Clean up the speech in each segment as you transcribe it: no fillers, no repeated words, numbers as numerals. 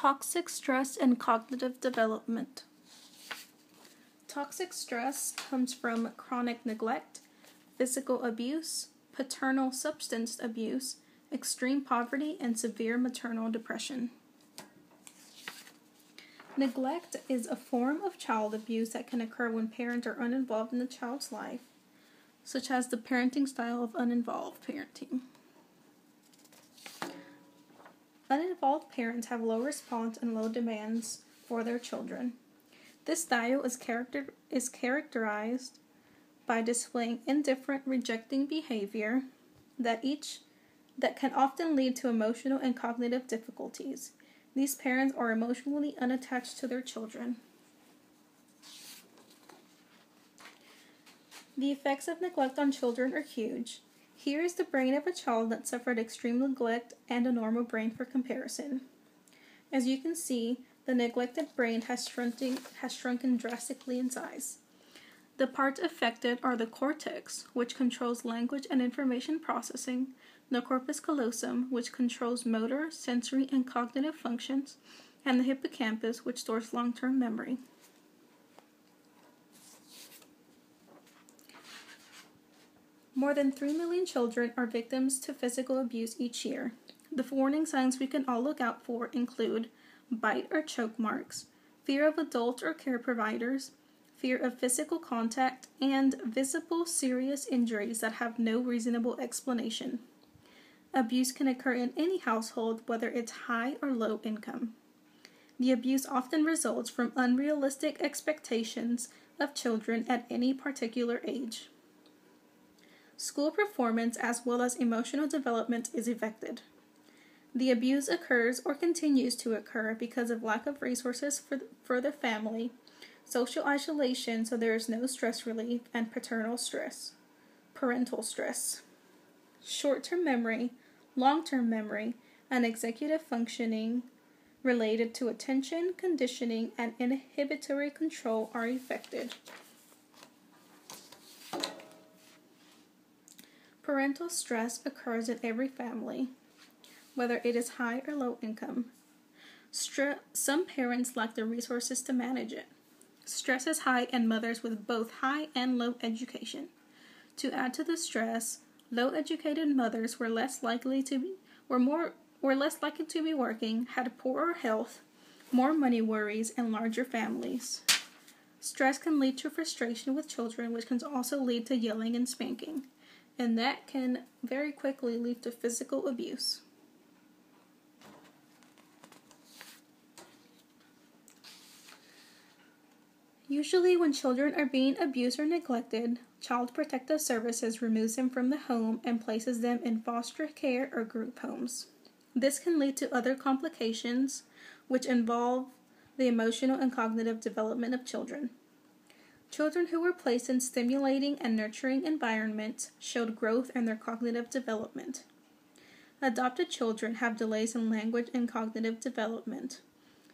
Toxic stress and cognitive development. Toxic stress comes from chronic neglect, physical abuse, paternal substance abuse, extreme poverty, and severe maternal depression. Neglect is a form of child abuse that can occur when parents are uninvolved in the child's life, such as the parenting style of uninvolved parenting. Uninvolved parents have low response and low demands for their children. This style is characterized by displaying indifferent, rejecting behavior that can often lead to emotional and cognitive difficulties. These parents are emotionally unattached to their children. The effects of neglect on children are huge. Here is the brain of a child that suffered extreme neglect and a normal brain for comparison. As you can see, the neglected brain has shrunken drastically in size. The parts affected are the cortex, which controls language and information processing, the corpus callosum, which controls motor, sensory, and cognitive functions, and the hippocampus, which stores long-term memory. More than 3 million children are victims to physical abuse each year. The warning signs we can all look out for include bite or choke marks, fear of adults or care providers, fear of physical contact, and visible serious injuries that have no reasonable explanation. Abuse can occur in any household, whether it's high or low income. The abuse often results from unrealistic expectations of children at any particular age. School performance as well as emotional development is affected. The abuse occurs or continues to occur because of lack of resources for the family, social isolation so there is no stress relief, and parental stress. Short-term memory, long-term memory, and executive functioning related to attention, conditioning, and inhibitory control are affected. Parental stress occurs in every family, whether it is high or low income. Some parents lack the resources to manage it. Stress is high in mothers with both high and low education. To add to the stress, low-educated mothers were less likely to be working, had poorer health, more money worries, and larger families. Stress can lead to frustration with children, which can also lead to yelling and spanking, and that can very quickly lead to physical abuse. Usually when children are being abused or neglected, Child Protective Services removes them from the home and places them in foster care or group homes. This can lead to other complications which involve the emotional and cognitive development of children. Children who were placed in stimulating and nurturing environments showed growth in their cognitive development. Adopted children have delays in language and cognitive development.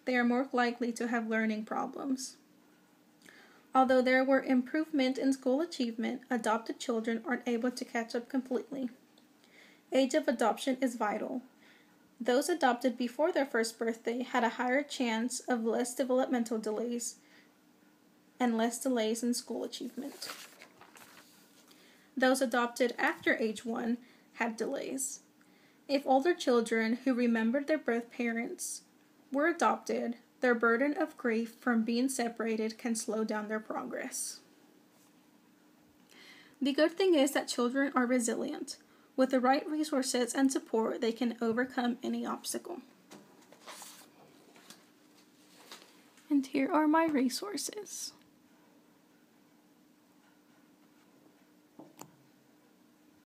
They are more likely to have learning problems. Although there were improvement in school achievement, adopted children aren't able to catch up completely. Age of adoption is vital. Those adopted before their first birthday had a higher chance of less developmental delays and less delays in school achievement. Those adopted after age 1 had delays. If older children who remembered their birth parents were adopted, their burden of grief from being separated can slow down their progress. The good thing is that children are resilient. With the right resources and support, they can overcome any obstacle. And here are my resources.